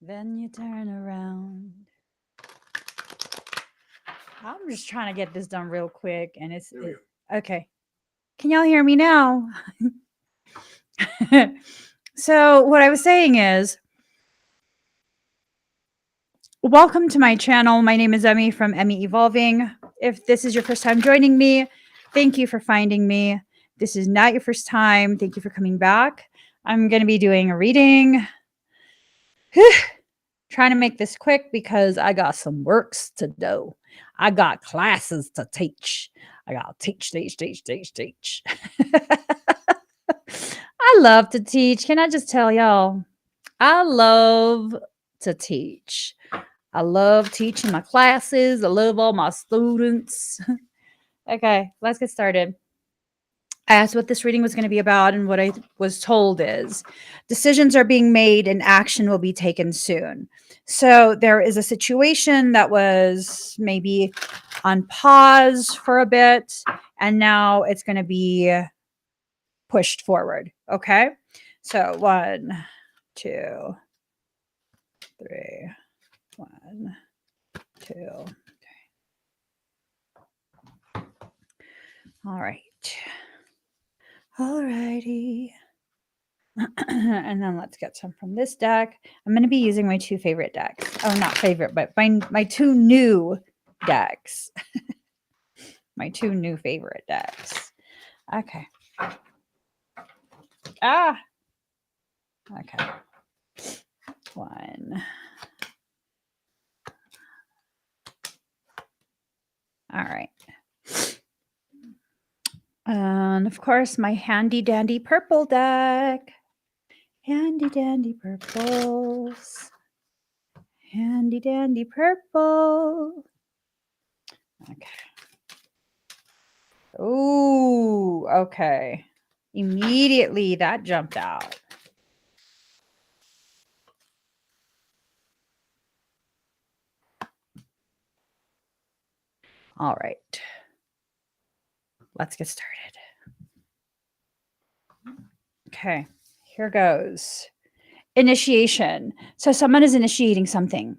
Then you turn around. I'm just trying to get this done real quick, and okay. Can y'all hear me now? So what I was saying is, welcome to my channel. My name is Emmy from Emmy Evolving. If this is your first time joining me, thank you for finding me. This is not your first time. Thank you for coming back. I'm going to be doing a reading. Trying to make this quick because I got some works to do. I got classes to teach. I got to teach. I love to teach. Can I just tell y'all? I love to teach. I love teaching my classes. I love all my students. Okay, let's get started. I asked what this reading was going to be about, and what I was told is decisions are being made and action will be taken soon. So there is a situation that was maybe on pause for a bit, and now it's going to be pushed forward. Okay, so 1, 2, 3, 1, 2, 3. All right. All righty. And then let's get some from this deck. I'm going to be using my 2 favorite decks. Oh, not favorite, but my 2 new decks. My 2 new favorite decks. Okay. Okay. 1. All right. And of course, my handy dandy purple deck. Handy dandy purples. Handy dandy purple. Okay. Ooh, okay. Immediately that jumped out. All right. Let's get started. Okay, here goes. Initiation. So someone is initiating something.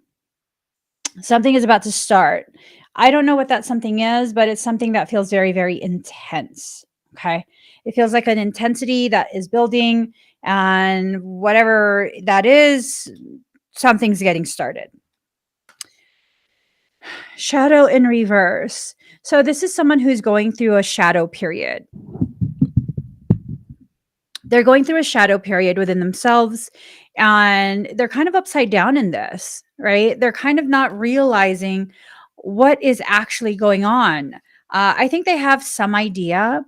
Something is about to start. I don't know what that something is, but it's something that feels very, very intense. Okay. It feels like an intensity that is building, and whatever that is, something's getting started. Shadow in reverse. So this is someone who's going through a shadow period. They're going through a shadow period within themselves, and they're kind of upside down in this, right? They're kind of not realizing what is actually going on. I think they have some idea,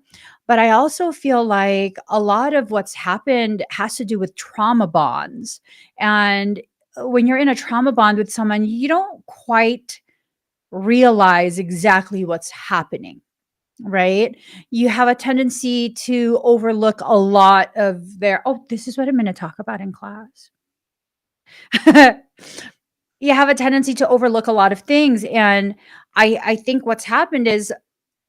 but I also feel like a lot of what's happened has to do with trauma bonds. And when you're in a trauma bond with someone, you don't quite realize exactly what's happening, right? You have a tendency to overlook a lot of this is what I'm going to talk about in class. You have a tendency to overlook a lot of things. And I think what's happened is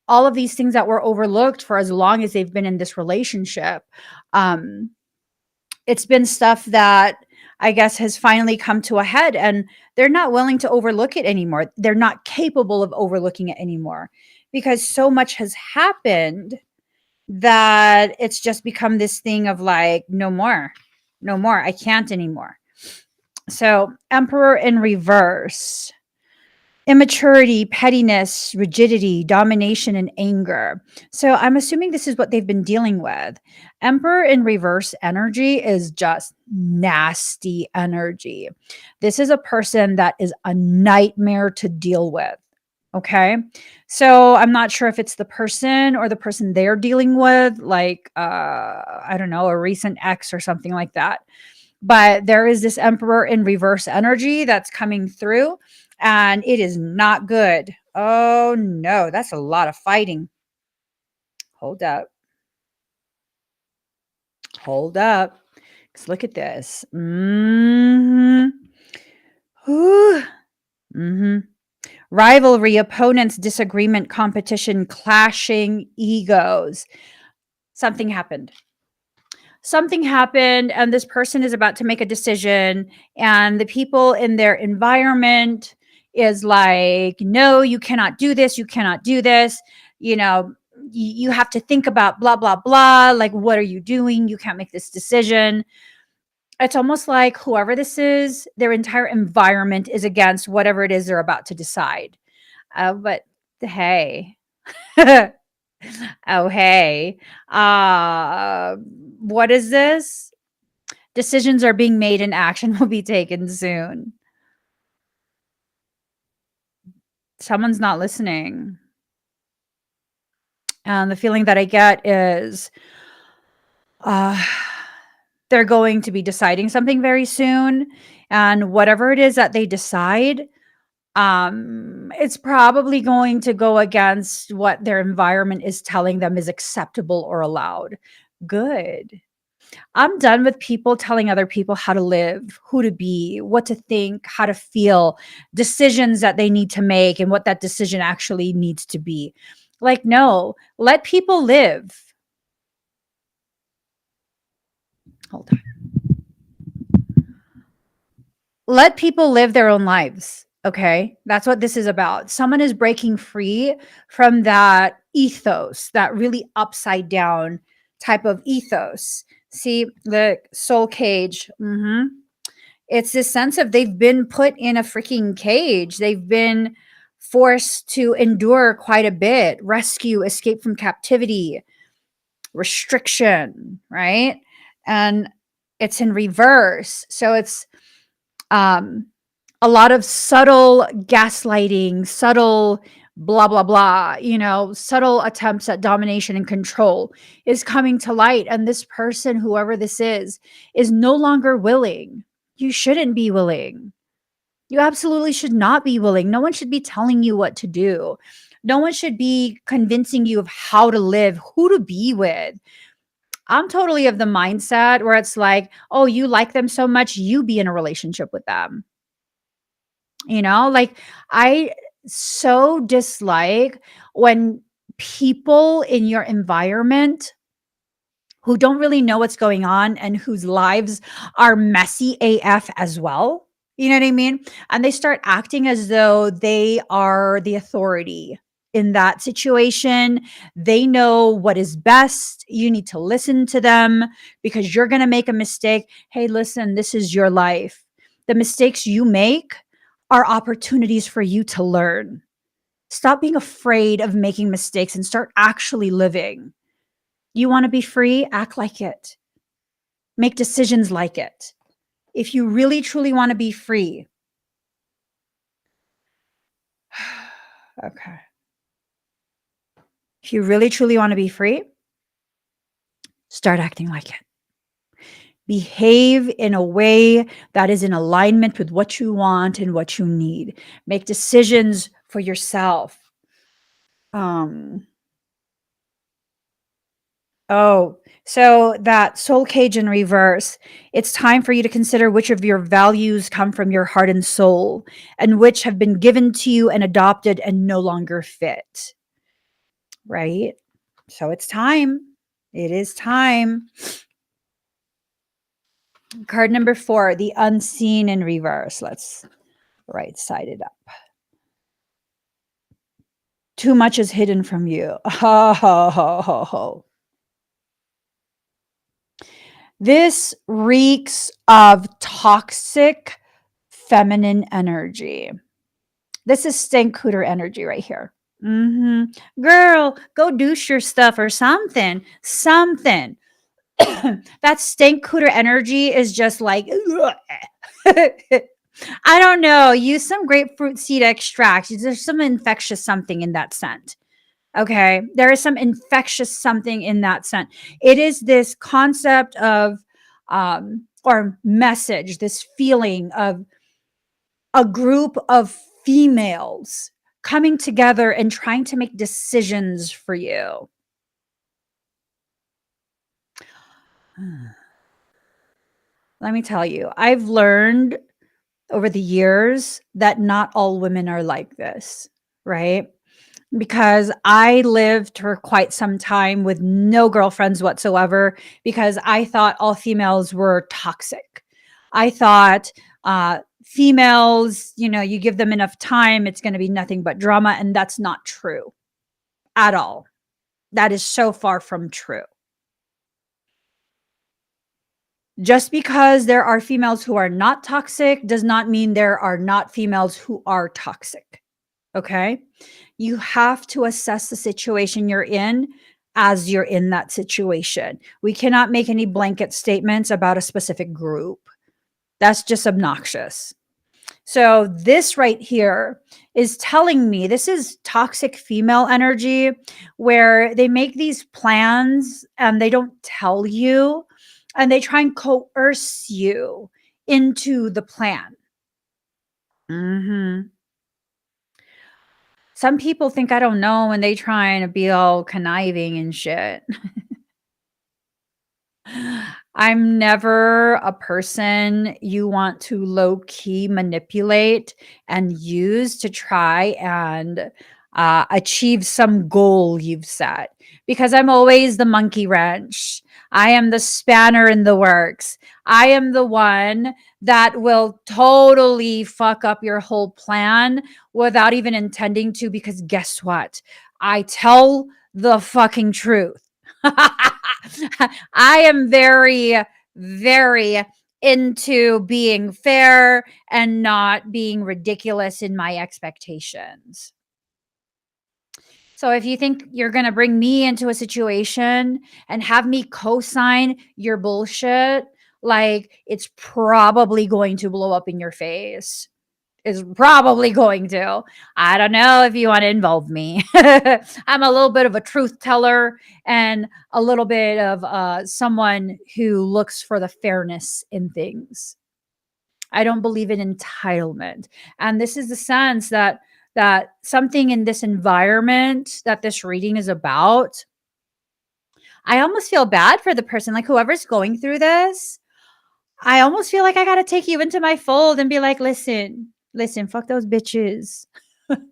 all of these things that were overlooked for as long as they've been in this relationship. It's been stuff that I guess has finally come to a head, and they're not willing to overlook it anymore. They're not capable of overlooking it anymore because so much has happened that it's just become this thing of like, no more, I can't anymore. So Emperor in reverse. Immaturity, pettiness, rigidity, domination, and anger. So I'm assuming this is what they've been dealing with. Emperor in reverse energy is just nasty energy. This is a person that is a nightmare to deal with. Okay. So I'm not sure if it's the person or the person they're dealing with, like, I don't know, a recent ex or something like that. But there is this Emperor in reverse energy that's coming through, and it is not good. Oh no, that's a lot of fighting. Hold up. Hold up. Let's look at this. Rivalry, opponents, disagreement, competition, clashing egos. Something happened. Something happened, and this person is about to make a decision, and the people in their environment is like, no, you cannot do this, you cannot do this, you know, you have to think about blah blah blah, like, what are you doing, you can't make this decision. It's almost like whoever this is, their entire environment is against whatever it is they're about to decide. But hey, oh hey, uh what is this? Decisions are being made and action will be taken soon. Someone's not listening. And the feeling that I get is uh, they're going to be deciding something very soon. And whatever it is that they decide, it's probably going to go against what their environment is telling them is acceptable or allowed. Good. I'm done with people telling other people how to live, who to be, what to think, how to feel, decisions that they need to make, and what that decision actually needs to be. Like, no, let people live. Hold on. Let people live their own lives. Okay. That's what this is about. Someone is breaking free from that ethos, that really upside down type of ethos. See, the soul cage. It's this sense of they've been put in a freaking cage. They've been forced to endure quite a bit, rescue, escape from captivity, restriction, right? And it's in reverse. So it's um a lot of subtle gaslighting, subtle blah blah blah, subtle attempts at domination and control is coming to light, and this person, whoever this is no longer willing. You shouldn't be willing. You absolutely should not be willing. No one should be telling you what to do. No one should be convincing you of how to live, who to be with. I'm totally of the mindset where it's like, oh, you like them so much, you be in a relationship with them. Like, I so dislike when people in your environment who don't really know what's going on and whose lives are messy AF as well. You know what I mean? And they start acting as though they are the authority in that situation. They know what is best. You need to listen to them because you're going to make a mistake. Hey, listen, this is your life. The mistakes you make are opportunities for you to learn. Stop being afraid of making mistakes and start actually living. You want to be free? Act like it. Make decisions like it. If you really truly want to be free. Okay. If you really truly want to be free, start acting like it. Behave in a way that is in alignment with what you want and what you need. Make decisions for yourself. Oh, so that soul cage in reverse, it's time for you to consider which of your values come from your heart and soul and which have been given to you and adopted and no longer fit, right? So it's time. It is time. Card number 4, the unseen in reverse. Let's right side it up. Too much is hidden from you. Ho, ho, ho, ho, ho. This reeks of toxic feminine energy. This is stank-cooter energy right here. Girl, go douche your stuff or something. Something. That stank-cooter energy is just like, I don't know. Use some grapefruit seed extract. There's some infectious something in that scent. Okay. There is some infectious something in that scent. It is this concept of, or message, this feeling of a group of females coming together and trying to make decisions for you. Let me tell you, I've learned over the years that not all women are like this, right? Because I lived for quite some time with no girlfriends whatsoever because I thought all females were toxic. I thought females, you give them enough time, it's going to be nothing but drama. And that's not true at all. That is so far from true. Just because there are females who are not toxic does not mean there are not females who are toxic. Okay. You have to assess the situation you're in as you're in that situation. We cannot make any blanket statements about a specific group. That's just obnoxious. So, this right here is telling me this is toxic female energy where they make these plans and they don't tell you and they try and coerce you into the plan. Mhm. Some people think I don't know when they trying to be all conniving and shit. I'm never a person you want to low key manipulate and use to try and achieve some goal you've set because I'm always the monkey wrench. I am the spanner in the works. I am the one that will totally fuck up your whole plan without even intending to because guess what? I tell the fucking truth. I am very, very into being fair and not being ridiculous in my expectations. So if you think you're going to bring me into a situation and have me co-sign your bullshit, like it's probably going to blow up in your face. Is probably going to. I don't know if you want to involve me. I'm a little bit of a truth teller and a little bit of someone who looks for the fairness in things. I don't believe in entitlement. And this is the sense that something in this environment that this reading is about, I almost feel bad for the person, like whoever's going through this. I almost feel like I got to take you into my fold and be like, listen, fuck those bitches. I'm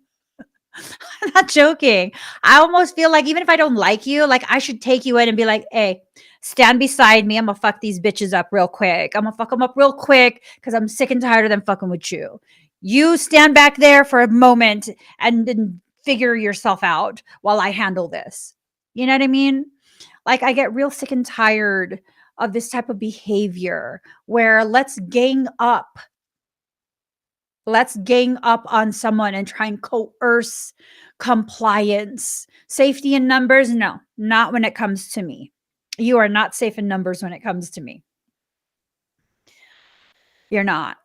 not joking. I almost feel like even if I don't like you, like I should take you in and be like, hey, stand beside me. I'm gonna fuck these bitches up real quick. I'm gonna fuck them up real quick because I'm sick and tired of them fucking with you. You stand back there for a moment and then figure yourself out while I handle this. You know what I mean? Like I get real sick and tired of this type of behavior where let's gang up on someone and try and coerce compliance. Safety in numbers? No, not when it comes to me. You are not safe in numbers when it comes to me. You're not.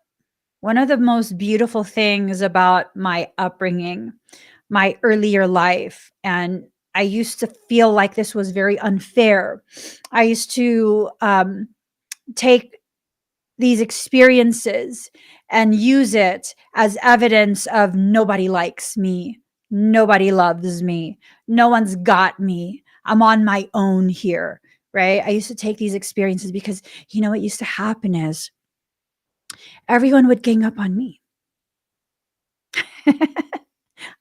One of the most beautiful things about my upbringing, my earlier life, and I used to feel like this was very unfair. I used to take these experiences and use it as evidence of nobody likes me. Nobody loves me. No one's got me. I'm on my own here, right? I used to take these experiences because what used to happen is everyone would gang up on me.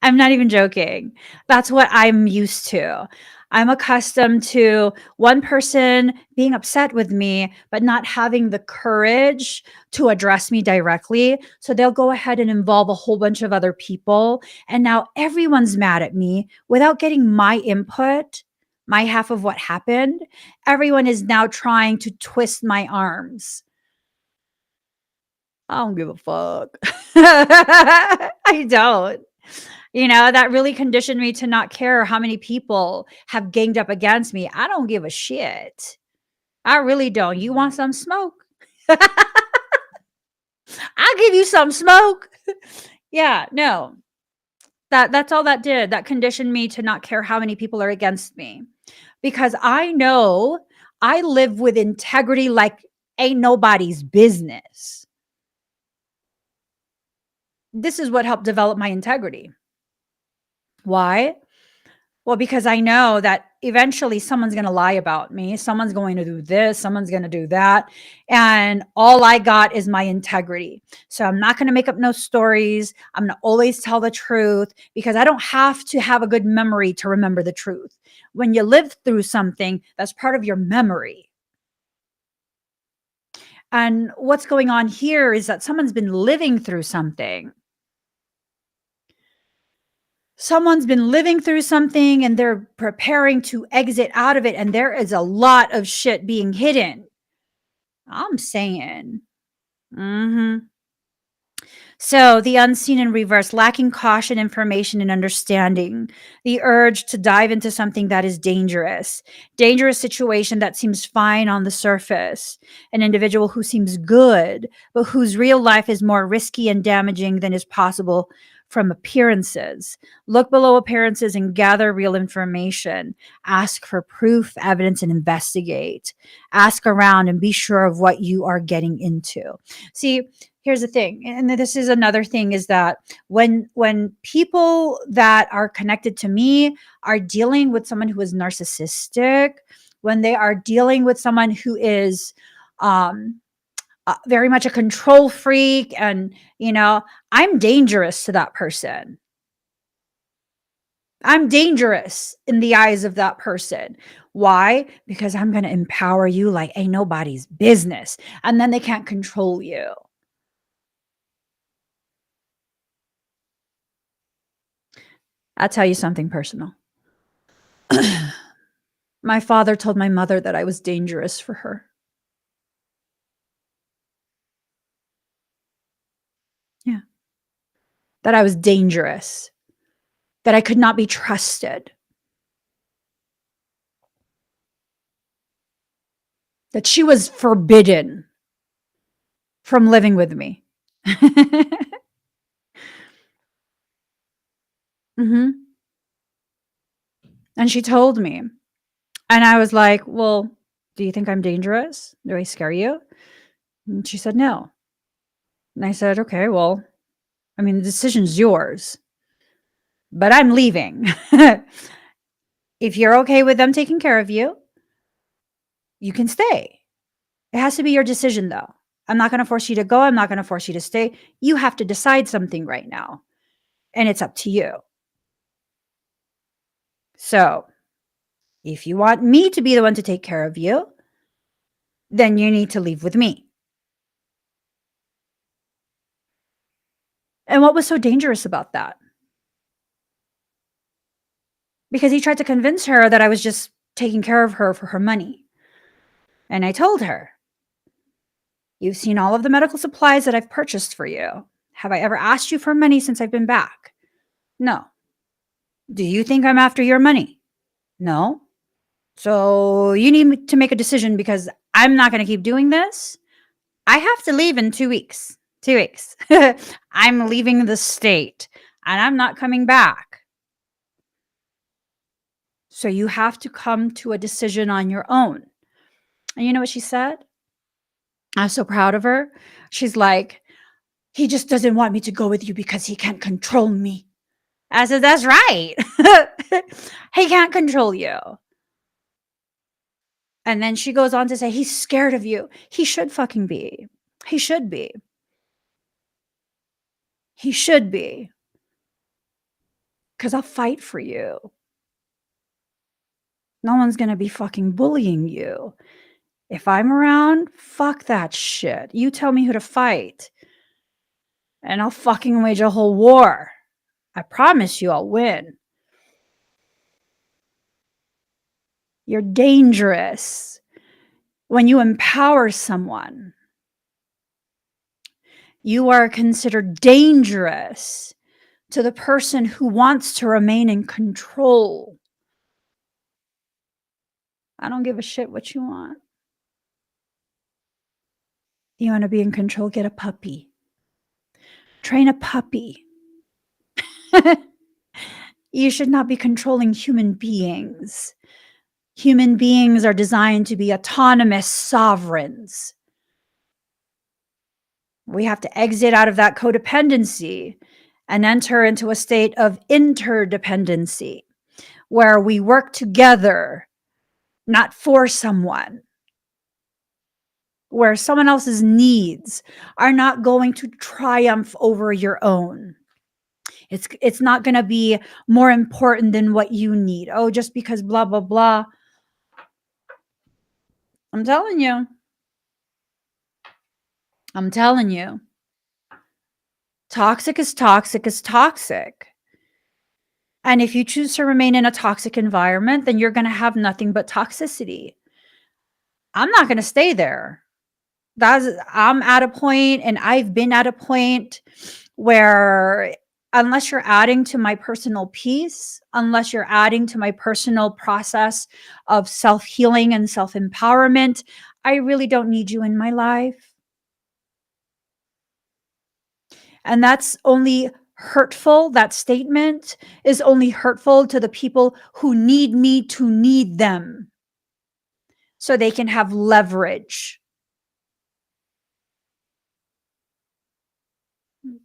I'm not even joking. That's what I'm used to. I'm accustomed to one person being upset with me, but not having the courage to address me directly. So they'll go ahead and involve a whole bunch of other people. And now everyone's mad at me without getting my input, my half of what happened. Everyone is now trying to twist my arms. I don't give a fuck. I don't. That really conditioned me to not care how many people have ganged up against me. I don't give a shit. I really don't. You want some smoke? I'll give you some smoke. Yeah, no. That's all that did. That conditioned me to not care how many people are against me. Because I know I live with integrity like ain't nobody's business. This is what helped develop my integrity. Why? Well, because I know that eventually someone's going to lie about me. Someone's going to do this. Someone's going to do that. And all I got is my integrity. So I'm not going to make up no stories. I'm going to always tell the truth because I don't have to have a good memory to remember the truth. When you live through something, that's part of your memory. And what's going on here is that someone's been living through something. Someone's been living through something and they're preparing to exit out of it. And there is a lot of shit being hidden. I'm saying. Mm-hmm. So the unseen in reverse, lacking caution, information, and understanding, the urge to dive into something that is dangerous situation that seems fine on the surface, an individual who seems good, but whose real life is more risky and damaging than is possible from appearances. Look below appearances and gather real information. Ask for proof, evidence, and investigate. Ask around and be sure of what you are getting into. See, here's the thing, and this is another thing, is that when people that are connected to me are dealing with someone who is narcissistic, when they are dealing with someone who is very much a control freak, and I'm dangerous to that person. I'm dangerous in the eyes of that person. Why? Because I'm going to empower you like ain't nobody's business, and then they can't control you. I'll tell you something personal. My father told my mother that I was dangerous for her. Yeah. That I was dangerous. That I could not be trusted. That she was forbidden from living with me. Mm-hmm. And she told me. And I was like, well, do you think I'm dangerous? Do I scare you? And she said, no. And I said, okay, well, I mean, the decision's yours, but I'm leaving. If you're okay with them taking care of you, you can stay. It has to be your decision, though. I'm not going to force you to go. I'm not going to force you to stay. You have to decide something right now, and it's up to you. So if you want me to be the one to take care of you, then you need to leave with me. And what was so dangerous about that? Because he tried to convince her that I was just taking care of her for her money. And I told her, you've seen all of the medical supplies that I've purchased for you. Have I ever asked you for money since I've been back? No. Do you think I'm after your money? No. So you need to make a decision because I'm not going to keep doing this. I have to leave in 2 weeks. 2 weeks. I'm leaving the state and I'm not coming back. So you have to come to a decision on your own. And you know what she said? I was so proud of her. She's like, he just doesn't want me to go with you because he can't control me. I said, that's right. He can't control you. And then she goes on to say, he's scared of you. He should fucking be. He should be. He should be. Because I'll fight for you. No one's going to be fucking bullying you. If I'm around, fuck that shit. You tell me who to fight. And I'll fucking wage a whole war. I promise you I'll win. You're dangerous when you empower someone. You are considered dangerous to the person who wants to remain in control. I don't give a shit what you want. You want to be in control? Get a puppy. Train a puppy. You should not be controlling human beings. Human beings are designed to be autonomous sovereigns. We have to exit out of that codependency and enter into a state of interdependency. where we work together, not for someone, where someone else's needs are not going to triumph over your own. It's not going to be more important than what you need. Oh, just because blah blah blah. I'm telling you. I'm telling you. Toxic is toxic is toxic. And if you choose to remain in a toxic environment, then you're going to have nothing but toxicity. I'm not going to stay there. I'm at a point, and I've been at a point where unless you're adding to my personal peace, unless you're adding to my personal process of self-healing and self-empowerment, I really don't need you in my life. And that's only hurtful. That statement is only hurtful to the people who need me to need them so they can have leverage.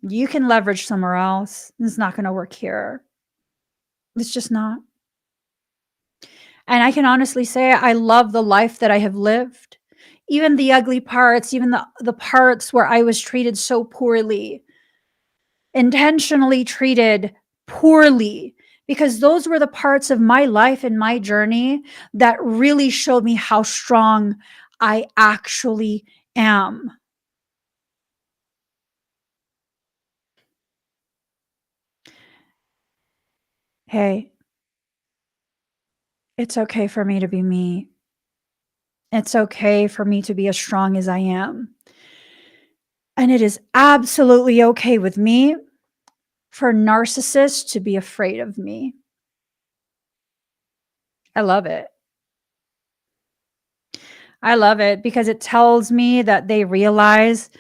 You can leverage somewhere else. It's not going to work here. It's just not. And I can honestly say I love the life that I have lived. Even the ugly parts, even the parts where I was treated so poorly, intentionally treated poorly, because those were the parts of my life and my journey that really showed me how strong I actually am. Hey, it's okay for me to be me. It's okay for me to be as strong as I am. And it is absolutely okay with me for narcissists to be afraid of me. I love it. I love it because it tells me that they realize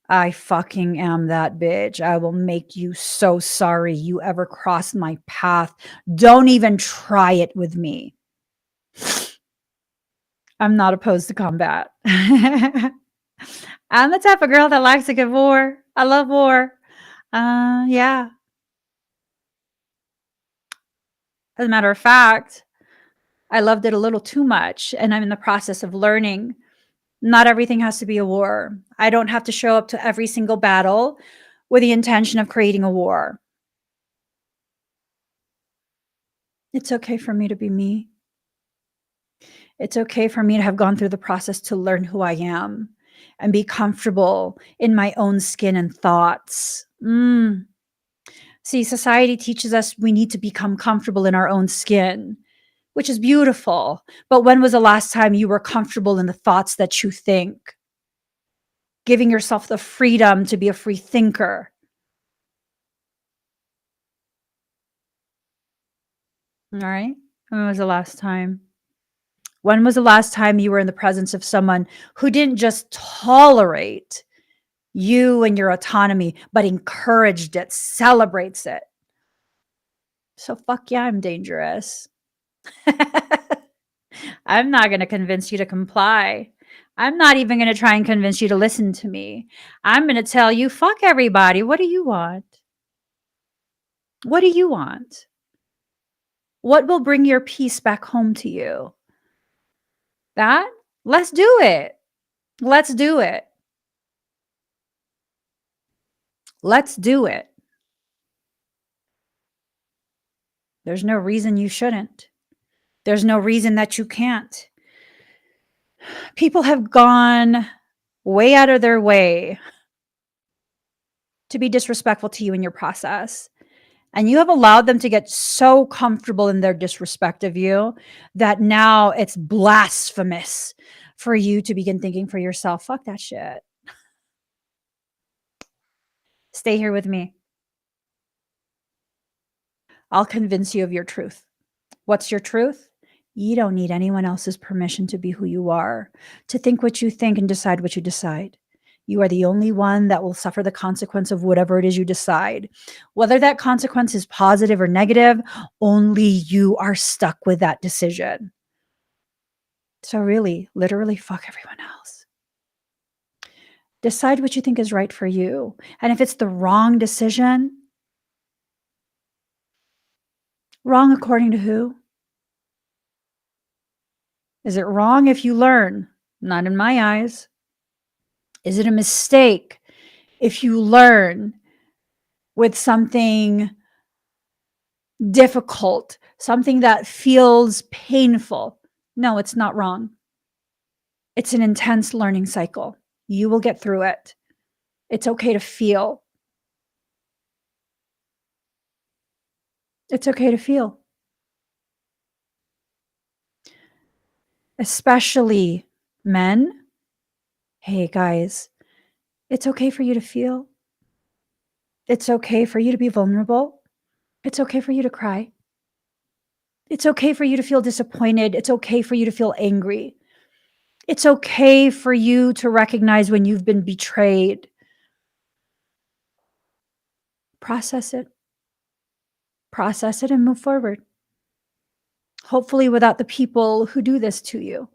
I fucking am that bitch. I will make you so sorry you ever crossed my path. Don't even try it with me. I'm not opposed to combat. I'm the type of girl that likes a good war. I love war. Yeah. As a matter of fact, I loved it a little too much, and I'm in the process of learning. Not everything has to be a war. I don't have to show up to every single battle with the intention of creating a war. It's okay for me to be me. It's okay for me to have gone through the process to learn who I am and be comfortable in my own skin and thoughts. See, society teaches us we need to become comfortable in our own skin, which is beautiful. But when was the last time you were comfortable in the thoughts that you think? Giving yourself the freedom to be a free thinker. All right. When was the last time? When was the last time you were in the presence of someone who didn't just tolerate you and your autonomy, but encouraged it, celebrates it? So fuck yeah, I'm dangerous. I'm not going to convince you to comply. I'm not even going to try and convince you to listen to me. I'm going to tell you, fuck everybody. What do you want? What do you want? What will bring your peace back home to you? That? Let's do it. Let's do it. Let's do it. There's no reason you shouldn't. There's no reason that you can't. People have gone way out of their way to be disrespectful to you in your process. And you have allowed them to get so comfortable in their disrespect of you that now it's blasphemous for you to begin thinking for yourself, fuck that shit. Stay here with me. I'll convince you of your truth. What's your truth? You don't need anyone else's permission to be who you are, to think what you think and decide what you decide. You are the only one that will suffer the consequence of whatever it is you decide. Whether that consequence is positive or negative, only you are stuck with that decision. So really, literally, fuck everyone else. Decide what you think is right for you. And if it's the wrong decision, wrong according to who? Is it wrong if you learn? Not in my eyes. Is it a mistake if you learn with something difficult, something that feels painful? No, it's not wrong. It's an intense learning cycle. You will get through it. It's okay to feel. It's okay to feel. Especially men. Hey, guys, it's okay for you to feel. It's okay for you to be vulnerable. It's okay for you to cry. It's okay for you to feel disappointed. It's okay for you to feel angry. It's okay for you to recognize when you've been betrayed. Process it. Process it and move forward. Hopefully, without the people who do this to you.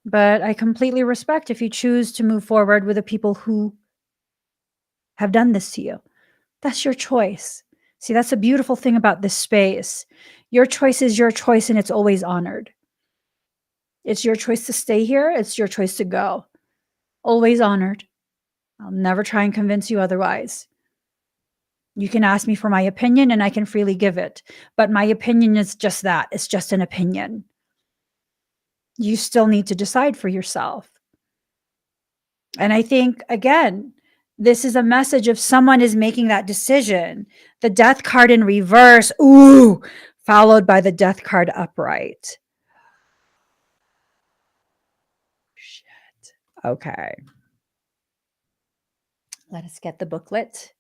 But I completely respect if you choose to move forward with the people who have done this to you. That's your choice. See, that's the beautiful thing about this space. Your choice is your choice and it's always honored. It's your choice to stay here, it's your choice to go. Always honored. I'll never try and convince you otherwise. You can ask me for my opinion and I can freely give it. But my opinion is just that, it's just an opinion. You still need to decide for yourself. And I think, again, this is a message if someone is making that decision. The death card in reverse, ooh, followed by the death card upright. Shit. Okay. Let us get the booklet.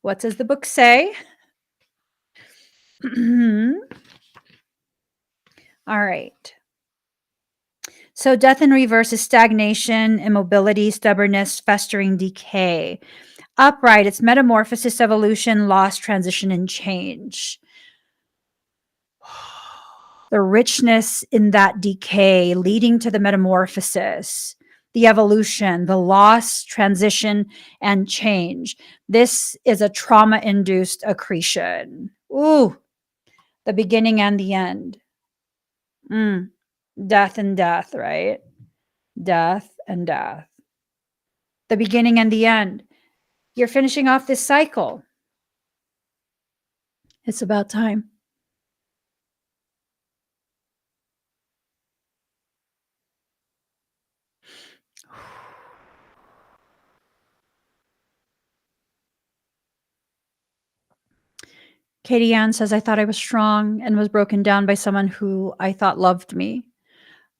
What does the book say? All right. So death in reverse is stagnation, immobility, stubbornness, festering, decay. Upright, it's metamorphosis, evolution, loss, transition, and change. The richness in that decay leading to the metamorphosis, the evolution, the loss, transition, and change. This is a trauma-induced accretion. Ooh, the beginning and the end. Death and death, right? Death and death. The beginning and the end. You're finishing off this cycle. It's about time. Katie Ann says, I thought I was strong and was broken down by someone who I thought loved me.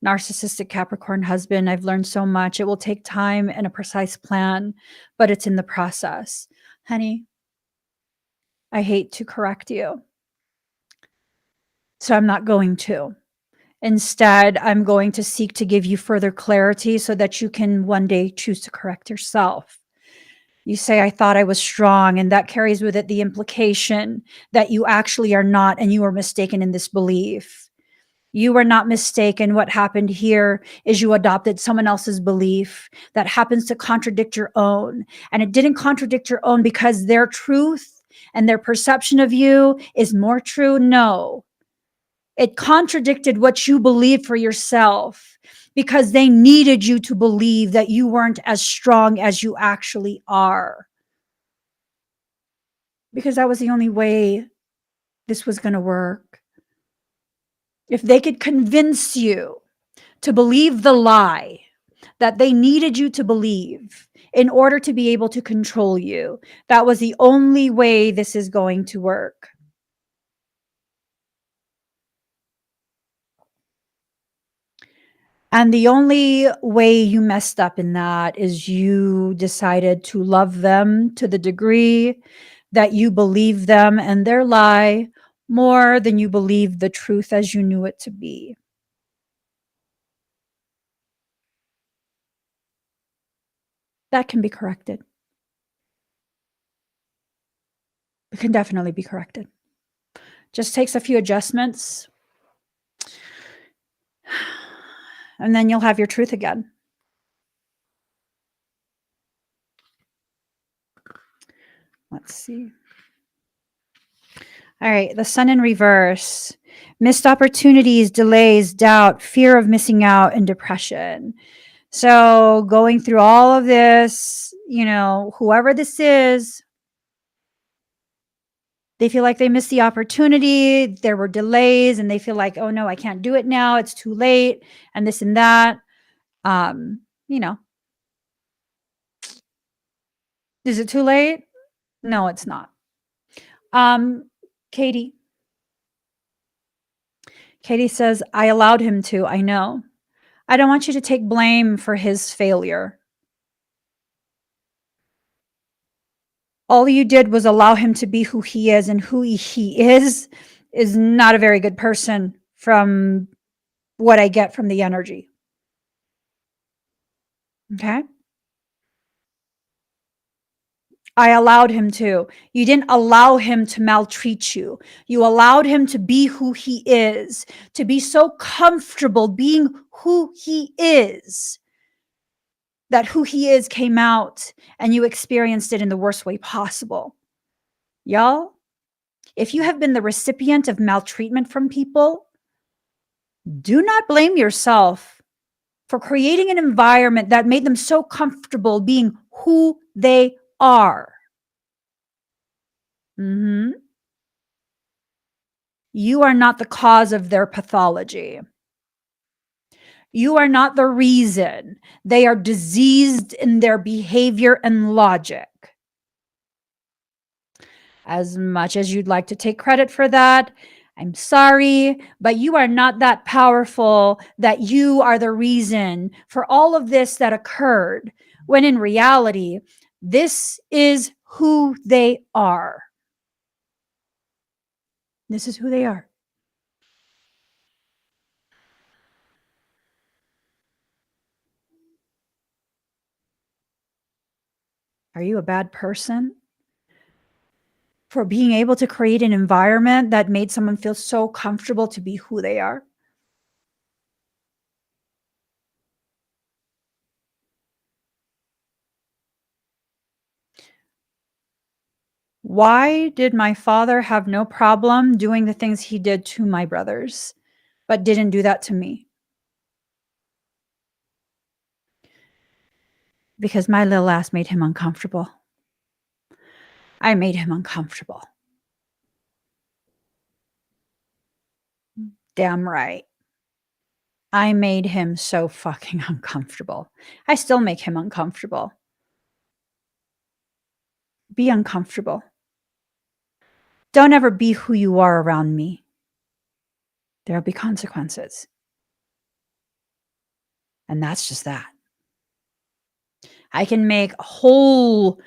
Narcissistic Capricorn husband. I've learned so much. It will take time and a precise plan, but it's in the process. Honey, I hate to correct you. So I'm not going to. Instead, I'm going to seek to give you further clarity so that you can one day choose to correct yourself. You say, I thought I was strong, and that carries with it the implication that you actually are not, and you are mistaken in this belief. You were not mistaken. What happened here is you adopted someone else's belief that happens to contradict your own. And it didn't contradict your own because their truth and their perception of you is more true. No, it contradicted what you believed for yourself because they needed you to believe that you weren't as strong as you actually are. Because that was the only way this was going to work. If they could convince you to believe the lie that they needed you to believe in order to be able to control you, that was the only way this is going to work. And the only way you messed up in that is you decided to love them to the degree that you believe them and their lie more than you believe the truth as you knew it to be. That can be corrected. It can definitely be corrected. Just takes a few adjustments, and then you'll have your truth again. Let's see. All right, the sun in reverse. Missed opportunities, delays, doubt, fear of missing out, and depression. So, going through all of this, whoever this is, they feel like they missed the opportunity. There were delays, and they feel like, oh no, I can't do it now. It's too late, and this and that. You know, is it too late? No, it's not. Um, Katie. Katie says, I allowed him to. I know. I don't want you to take blame for his failure. All you did was allow him to be who he is, and who he is not a very good person from what I get from the energy. Okay? I allowed him to. You didn't allow him to maltreat you. You allowed him to be who he is, to be so comfortable being who he is that who he is came out and you experienced it in the worst way possible. Y'all, if you have been the recipient of maltreatment from people, do not blame yourself for creating an environment that made them so comfortable being who they are. You are not the cause of their pathology. You are not the reason. They are diseased in their behavior and logic. As much as you'd like to take credit for that, I'm sorry, but you are not that powerful that you are the reason for all of this that occurred, when in reality, this is who they are. This is who they are. Are you a bad person for being able to create an environment that made someone feel so comfortable to be who they are? Why did my father have no problem doing the things he did to my brothers, but didn't do that to me? Because my little ass made him uncomfortable. I made him uncomfortable. Damn right. I made him so fucking uncomfortable. I still make him uncomfortable. Be uncomfortable. Don't ever be who you are around me. There'll be consequences. And that's just that. I can make a whole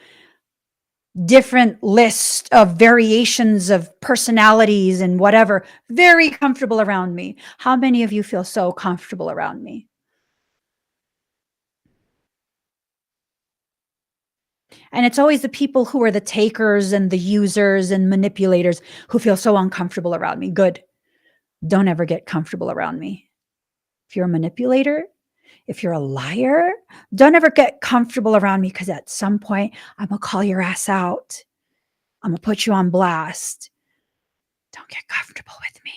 different list of variations of personalities and whatever, very comfortable around me. How many of you feel so comfortable around me? And it's always the people who are the takers and the users and manipulators who feel so uncomfortable around me. Good. Don't ever get comfortable around me. If you're a manipulator, if you're a liar, don't ever get comfortable around me, because at some point I'm going to call your ass out. I'm going to put you on blast. Don't get comfortable with me.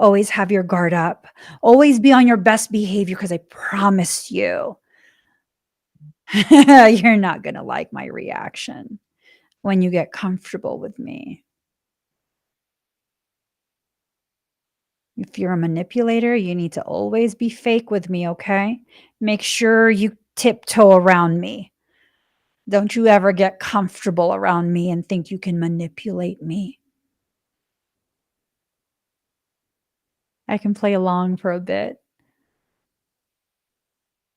Always have your guard up. Always be on your best behavior, because I promise you, you're not going to like my reaction when you get comfortable with me. If you're a manipulator, you need to always be fake with me, okay? Make sure you tiptoe around me. Don't you ever get comfortable around me and think you can manipulate me. I can play along for a bit,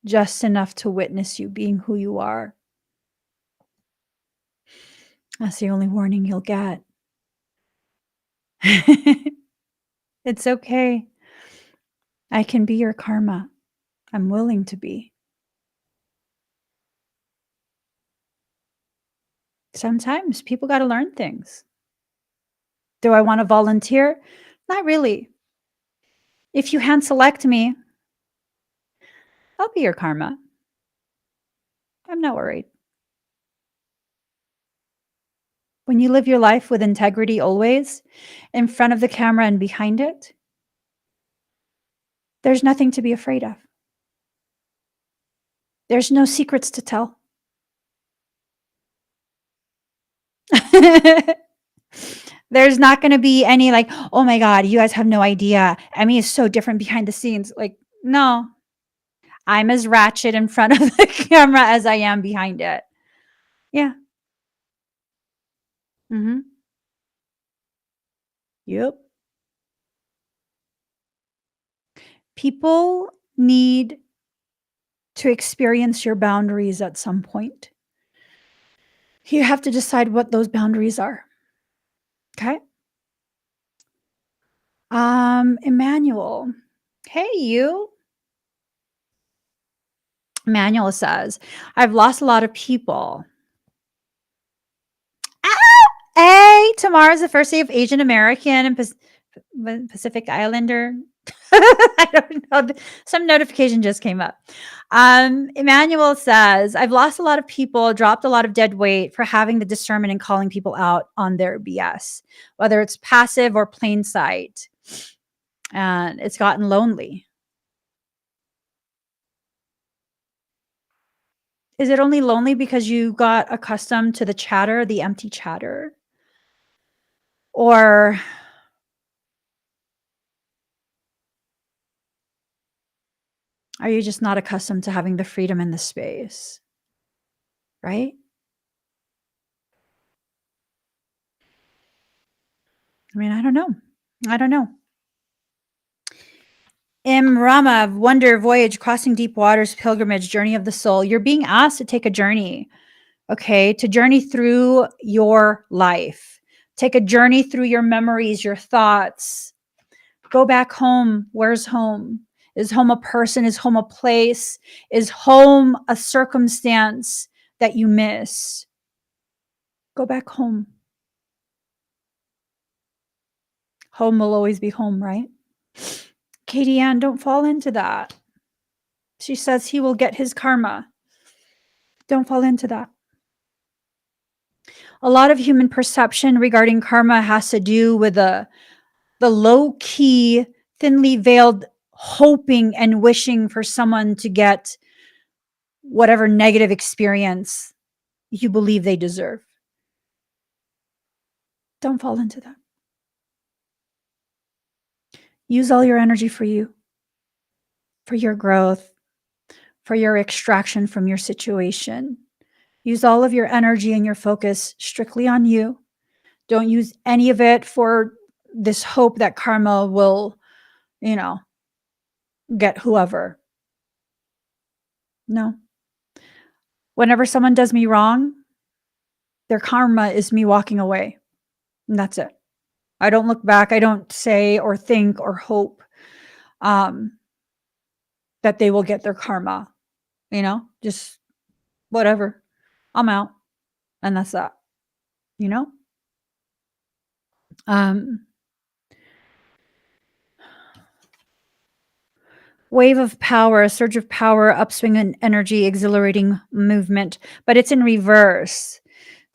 just enough to witness you being who you are. That's the only warning you'll get. It's okay. I can be your karma. I'm willing to be. Sometimes people got to learn things. Do I want to volunteer? Not really. If you hand select me, I'll be your karma. I'm not worried. When you live your life with integrity always, in front of the camera and behind it, there's nothing to be afraid of. There's no secrets to tell. There's not gonna be any like, "Oh my god, you guys have no idea. Emmy is so different behind the scenes." Like, no. I'm as ratchet in front of the camera as I am behind it. Yeah. Mhm. Yep. People need to experience your boundaries at some point. You have to decide what those boundaries are. Okay? Emmanuel. Hey, you. Emmanuel says, I've lost a lot of people. Ah! Hey, tomorrow's the first day of Asian American and Pacific Islander. I don't know. Some notification just came up. Emmanuel says, I've lost a lot of people, dropped a lot of dead weight for having the discernment and calling people out on their BS, whether it's passive or plain sight. And it's gotten lonely. Is it only lonely because you got accustomed to the chatter, the empty chatter? Or are you just not accustomed to having the freedom in the space? Right? I mean, I don't know. I don't know. M. Rama, Wonder, Voyage, Crossing Deep Waters, Pilgrimage, Journey of the Soul. You're being asked to take a journey, okay? To journey through your life. Take a journey through your memories, your thoughts. Go back home. Where's home? Is home a person? Is home a place? Is home a circumstance that you miss? Go back home. Home will always be home, right? Katie Ann, don't fall into that. She says he will get his karma. Don't fall into that. A lot of human perception regarding karma has to do with the low key, thinly veiled hoping and wishing for someone to get whatever negative experience you believe they deserve. Don't fall into that. Use all your energy for you, for your growth, for your extraction from your situation. Use all of your energy and your focus strictly on you. Don't use any of it for this hope that karma will, get whoever. No. Whenever someone does me wrong, their karma is me walking away. And that's it. I don't look back. I don't say or think or hope that they will get their karma. Just whatever. I'm out. And that's that. You know? Wave of power, a surge of power, upswing in energy, exhilarating movement, but it's in reverse.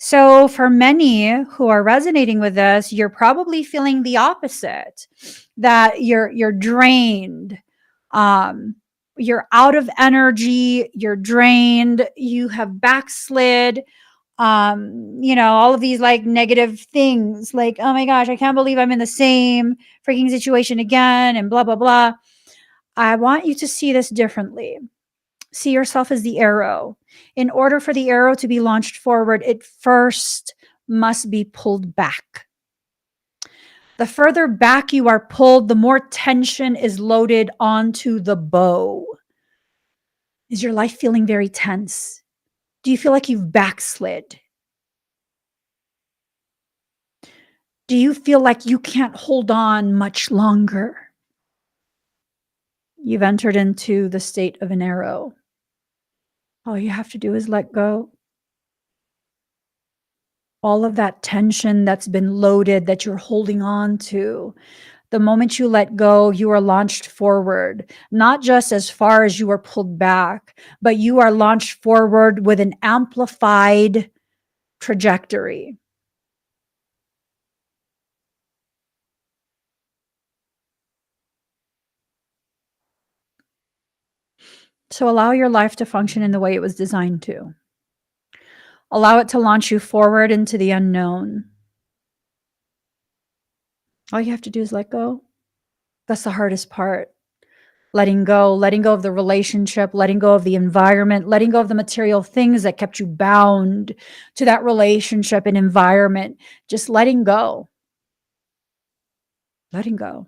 So for many who are resonating with this, you're probably feeling the opposite, that you're drained, you're out of energy, you're drained, you have backslid, all of these like negative things, like, oh my gosh, I can't believe I'm in the same freaking situation again, and blah, blah, blah. I want you to see this differently. See yourself as the arrow. In order for the arrow to be launched forward, it first must be pulled back. The further back you are pulled, the more tension is loaded onto the bow. Is your life feeling very tense? Do you feel like you've backslid? Do you feel like you can't hold on much longer? You've entered into the state of an arrow. All you have to do is let go. All of that tension that's been loaded that you're holding on to, the moment you let go, you are launched forward, not just as far as you were pulled back, but you are launched forward with an amplified trajectory. So allow your life to function in the way it was designed to. Allow it to launch you forward into the unknown. All you have to do is let go. That's the hardest part. Letting go of the relationship, letting go of the environment, letting go of the material things that kept you bound to that relationship and environment. Just letting go. Letting go.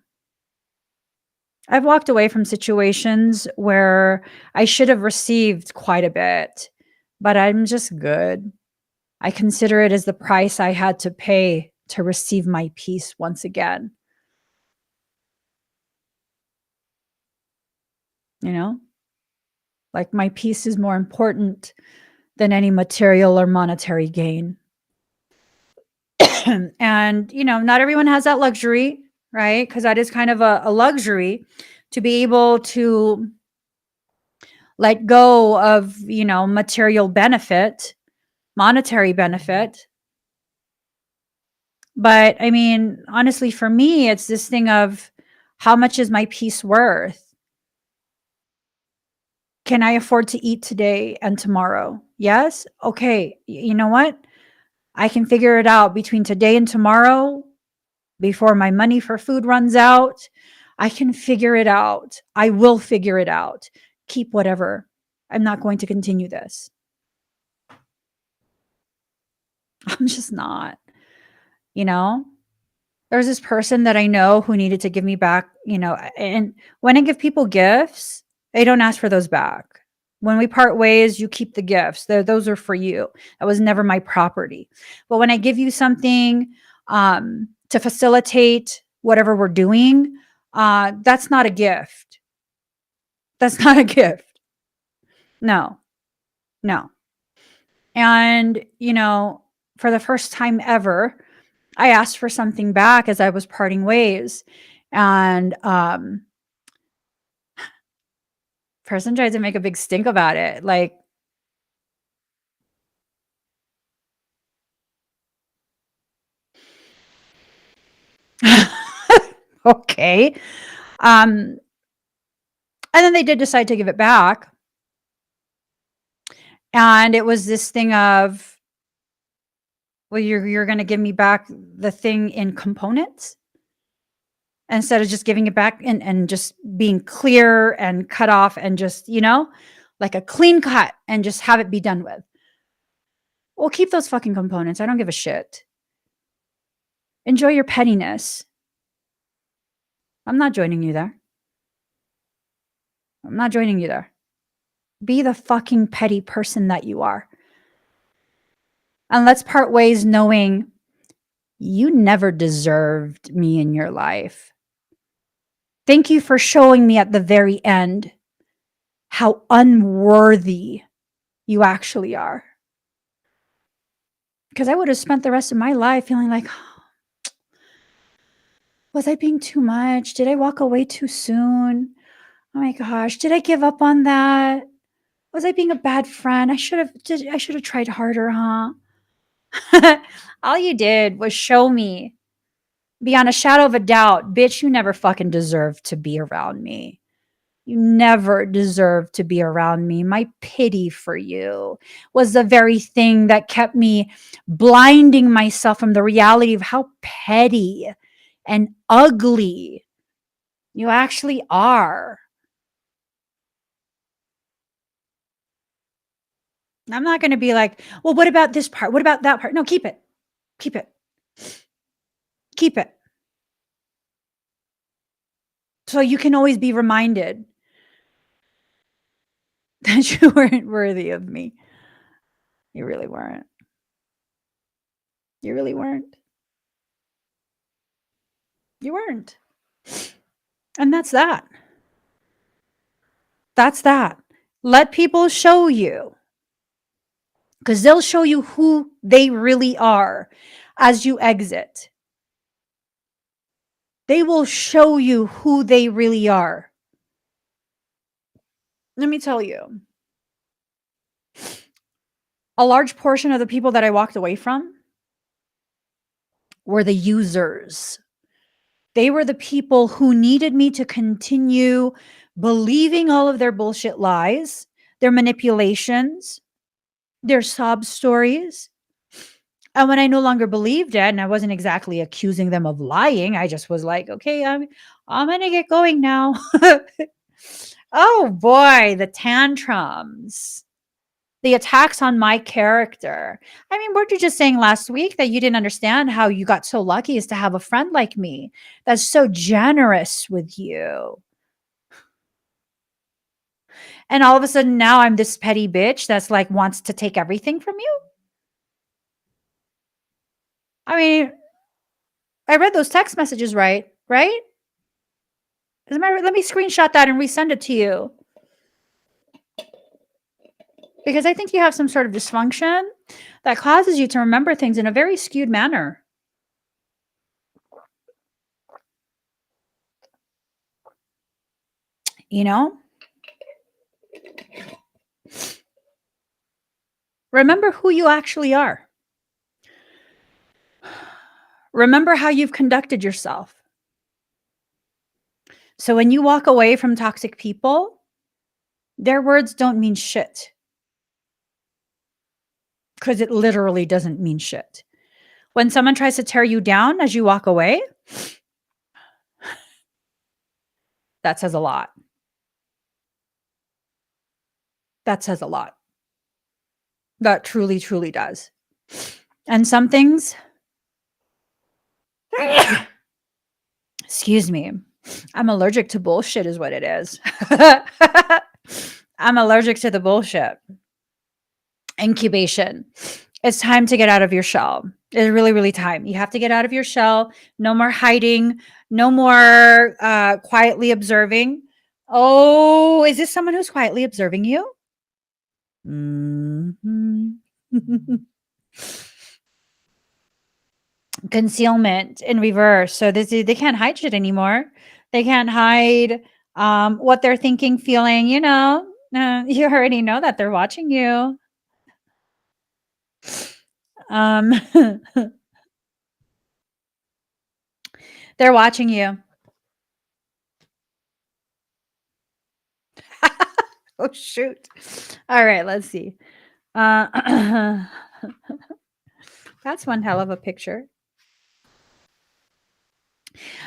I've walked away from situations where I should have received quite a bit, but I'm just good. I consider it as the price I had to pay to receive my peace once again. You know, like my peace is more important than any material or monetary gain. And, not everyone has that luxury, right? Because that is kind of a luxury to be able to let go of, material benefit, monetary benefit. But I mean, honestly, for me, it's this thing of how much is my peace worth? Can I afford to eat today and tomorrow? Yes? Okay. You know what? I can figure it out between today and tomorrow before my money for food runs out. I can figure it out. I will figure it out. Keep whatever. I'm not going to continue this. I'm just not, you know? There's this person that I know who needed to give me back, and when I give people gifts, they don't ask for those back. When we part ways, you keep the gifts. Those are for you. That was never my property. But when I give you something to facilitate whatever we're doing, that's not a gift. That's not a gift. No, no. And, for the first time ever, I asked for something back as I was parting ways. And person tried to make a big stink about it. Like, okay. And then they did decide to give it back. And it was this thing of, well, you're gonna give me back the thing in components instead of just giving it back and just being clear and cut off and just, like a clean cut and just have it be done with. Well, keep those fucking components. I don't give a shit. Enjoy your pettiness. I'm not joining you there. I'm not joining you there. Be the fucking petty person that you are. And let's part ways knowing you never deserved me in your life. Thank you for showing me at the very end how unworthy you actually are. Because I would have spent the rest of my life feeling like, was I being too much? Did I walk away too soon? Oh my gosh, did I give up on that? Was I being a bad friend? I should have tried harder, huh? All you did was show me beyond a shadow of a doubt, bitch, you never fucking deserved to be around me. You never deserved to be around me. My pity for you was the very thing that kept me blinding myself from the reality of how petty and ugly you actually are. I'm not going to be like, well, what about this part? What about that part? No, keep it. Keep it. Keep it. So you can always be reminded that you weren't worthy of me. You really weren't. You really weren't. You weren't. And that's that. That's that. Let people show you, because they'll show you who they really are as you exit. They will show you who they really are. Let me tell you, a large portion of the people that I walked away from were the users. They were the people who needed me to continue believing all of their bullshit lies, their manipulations, their sob stories. And when I no longer believed it, and I wasn't exactly accusing them of lying, I just was like, okay, I'm gonna get going now. Oh boy, the tantrums, the attacks on my character. I mean, weren't you just saying last week that you didn't understand how you got so lucky as to have a friend like me that's so generous with you? And all of a sudden now I'm this petty bitch that's like wants to take everything from you? I mean, I read those text messages right, right? Let me screenshot that and resend it to you because I think you have some sort of dysfunction that causes you to remember things in a very skewed manner. You know? Remember who you actually are. Remember how you've conducted yourself. So when you walk away from toxic people, their words don't mean shit. Because it literally doesn't mean shit. When someone tries to tear you down as you walk away, that says a lot. That says a lot. That truly, truly does. And some things, excuse me, I'm allergic to bullshit is what it is. I'm allergic to the bullshit. Incubation. It's time to get out of your shell. It's really, really time. You have to get out of your shell. No more hiding. No more quietly observing. Oh, is this someone who's quietly observing you? Mm-hmm. Concealment in reverse. So they can't hide shit anymore. They can't hide what they're thinking, feeling. You know, you already know that they're watching you. They're watching you. Oh shoot! All right, let's see. That's one hell of a picture.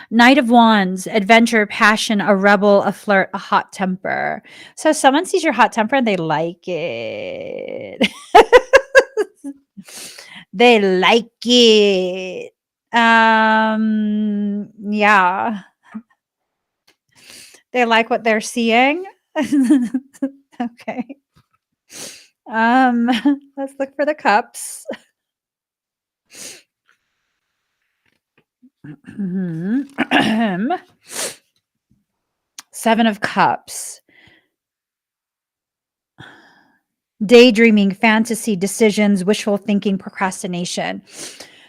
Knight of Wands, adventure, passion, a rebel, a flirt, a hot temper. So someone sees your hot temper and they like it. They like it. Yeah. They like what they're seeing. Okay. Let's look for the cups. Seven of Cups. Daydreaming, fantasy, decisions, wishful thinking, procrastination.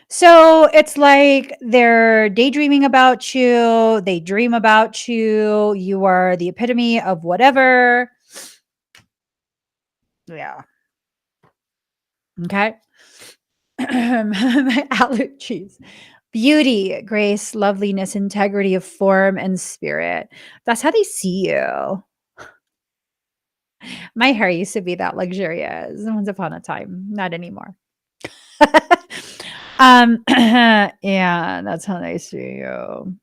So it's like they're daydreaming about you, they dream about you, you are the epitome of whatever. Yeah. Okay. My allergies. Beauty, grace, loveliness, integrity of form and spirit. That's how they see you. My hair used to be that luxurious once upon a time, not anymore. Yeah, that's how they see you.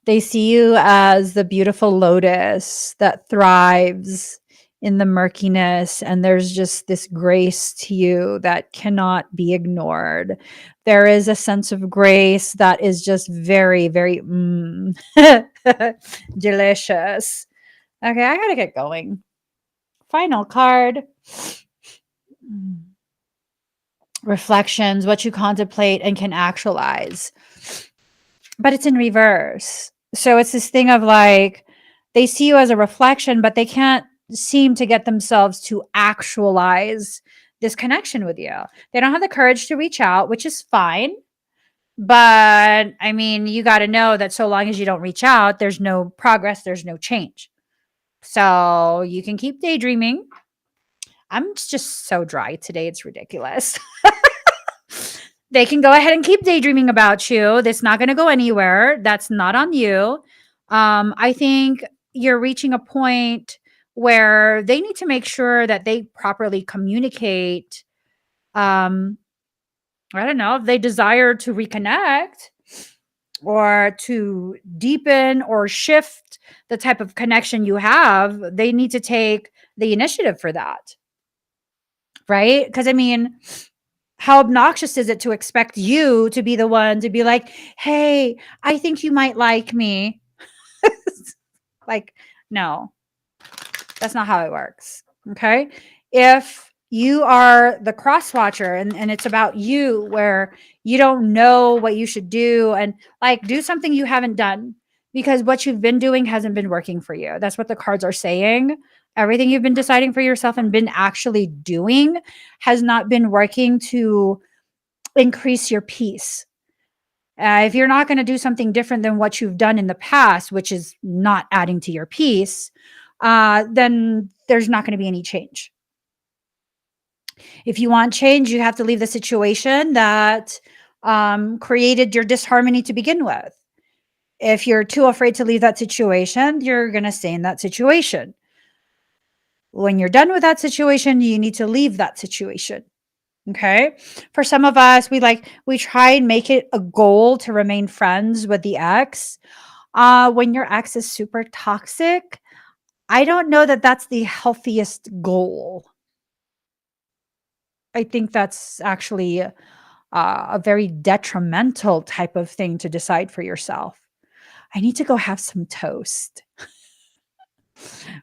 They see you as the beautiful lotus that thrives in the murkiness, and there's just this grace to you that cannot be ignored. There is a sense of grace that is just very, very delicious. Okay, I gotta get going. Final card. Reflections, what you contemplate and can actualize. But it's in reverse. So it's this thing of like, they see you as a reflection, but they can't seem to get themselves to actualize this connection with you. They don't have the courage to reach out, which is fine. But I mean, you got to know that so long as you don't reach out, there's no progress, there's no change. So you can keep daydreaming. I'm just so dry today. It's ridiculous. They can go ahead and keep daydreaming about you. That's not going to go anywhere. That's not on you. I think you're reaching a point where they need to make sure that they properly communicate. Um, I don't know if they desire to reconnect or to deepen or shift the type of connection you have, they need to take the initiative for that, right? Because I mean, how obnoxious is it to expect you to be the one to be like, hey, I think you might like me? Like, no, that's not how it works. Okay. If you are the cross watcher and it's about you where you don't know what you should do and like do something you haven't done because what you've been doing hasn't been working for you. That's what the cards are saying. Everything you've been deciding for yourself and been actually doing has not been working to increase your peace. If you're not going to do something different than what you've done in the past, which is not adding to your peace, then there's not going to be any change. If you want change, you have to leave the situation that created your disharmony to begin with. If you're too afraid to leave that situation, you're going to stay in that situation. When you're done with that situation, you need to leave that situation. Okay. For some of us, we try and make it a goal to remain friends with the ex. When your ex is super toxic, I don't know that that's the healthiest goal. I think that's actually a very detrimental type of thing to decide for yourself. I need to go have some toast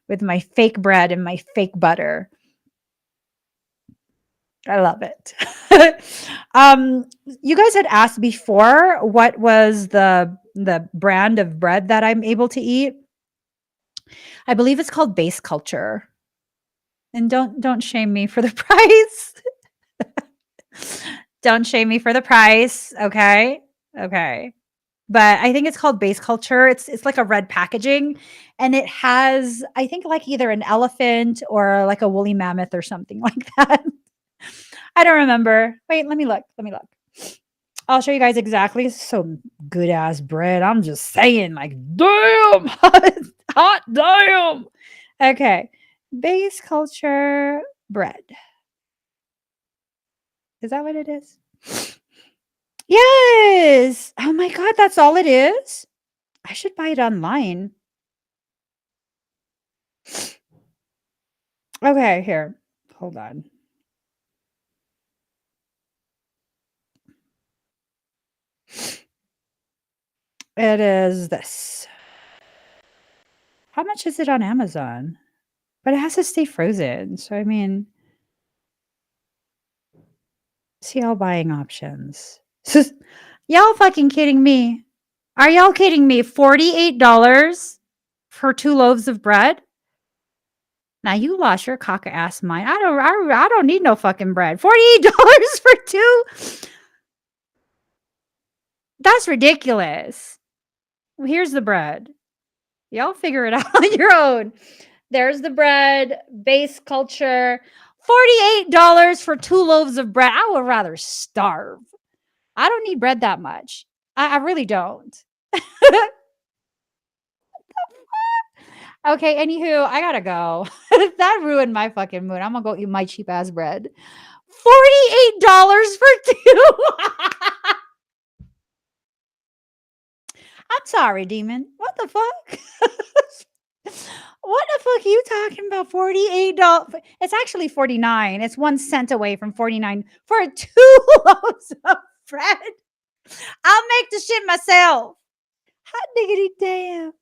with my fake bread and my fake butter. I love it. You guys had asked before what was the brand of bread that I'm able to eat. I believe it's called base culture. And don't shame me for the price. Don't shame me for the price, okay? Okay. But I think it's called base culture. It's like a red packaging and it has I think like either an elephant or like a woolly mammoth or something like that. I don't remember. Wait, let me look. Let me look. I'll show you guys exactly. It's some good ass bread. I'm just saying, like, damn, hot damn. Okay. Base culture bread. Is that what it is? Yes. Oh my God, that's all it is? I should buy it online. Okay, here. Hold on. It is this. How much is it on Amazon? But it has to stay frozen. So, I mean, see all buying options. Y'all fucking kidding me? Are y'all kidding me? $48 for 2 loaves of bread? Now you lost your cock ass mind. I don't need no fucking bread. $48 for 2? That's ridiculous. Well, here's the bread. Y'all figure it out on your own. There's the bread, base culture. $48 for 2 loaves of bread. I would rather starve. I don't need bread that much. I really don't. Okay, anywho, I gotta go. That ruined my fucking mood. I'm gonna go eat my cheap ass bread. $48 for 2. I'm sorry, demon. What the fuck? What the fuck are you talking about? $48. It's actually 49. It's 1 cent away from 49 for 2 loaves of bread. I'll make the shit myself. Hot diggity damn.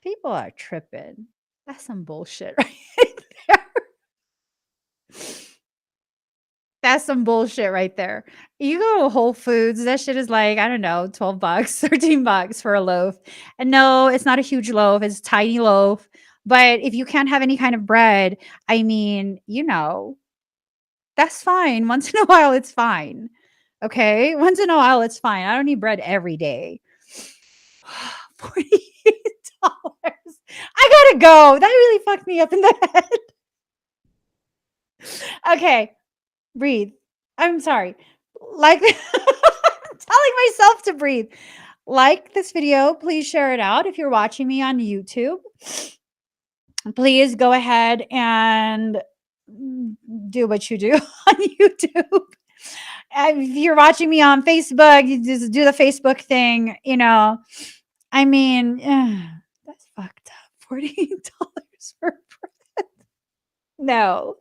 People are tripping. That's some bullshit right there. That's some bullshit right there. You go to Whole Foods, that shit is like, I don't know, 12 bucks, 13 bucks for a loaf. And no, it's not a huge loaf, it's a tiny loaf. But if you can't have any kind of bread, I mean, that's fine. Once in a while, it's fine. Okay? Once in a while, it's fine. I don't need bread every day. $48. I gotta go. That really fucked me up in the head. Okay. Breathe. I'm sorry. Like I'm telling myself to breathe. like this video. Please share it out. If you're watching me on YouTube, please go ahead and do what you do on YouTube. If you're watching me on Facebook, you just do the Facebook thing, you know. I mean, that's fucked up. $48 for no.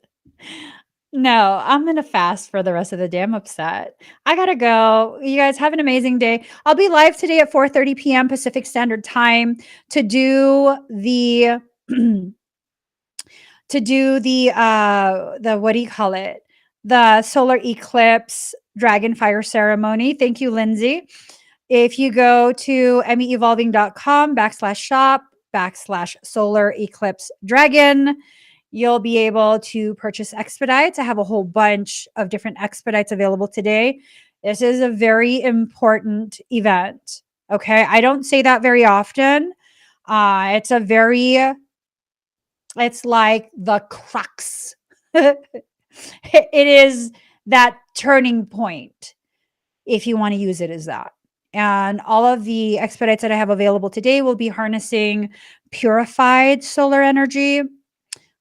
No, I'm gonna fast for the rest of the day. I'm upset. I gotta go. You guys have an amazing day. I'll be live today at 4:30 p.m. Pacific Standard Time to do the what do you call it? The solar eclipse dragon fire ceremony. Thank you, Lindsay. If you go to meevolving.com/shop/solar eclipse dragon, you'll be able to purchase expedites. I have a whole bunch of different expedites available today. This is a very important event. Okay. I don't say that very often. It's like the crux. It is that turning point, if you want to use it as that. And all of the expedites that I have available today will be harnessing purified solar energy,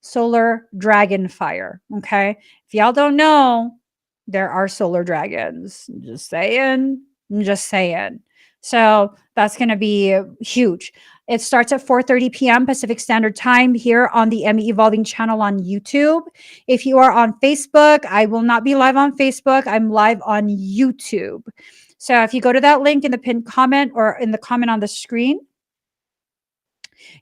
solar dragon fire. Okay. If y'all don't know, there are solar dragons. Just saying. Just saying. So that's going to be huge. It starts at 4:30 p.m. Pacific Standard Time here on the Emmy Evolving channel on YouTube. If you are on Facebook, I will not be live on Facebook. I'm live on YouTube. So if you go to that link in the pinned comment or in the comment on the screen,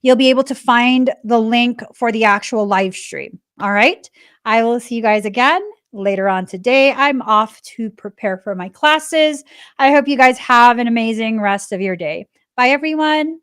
you'll be able to find the link for the actual live stream. All right. I will see you guys again later on today. I'm off to prepare for my classes. I hope you guys have an amazing rest of your day. Bye, everyone.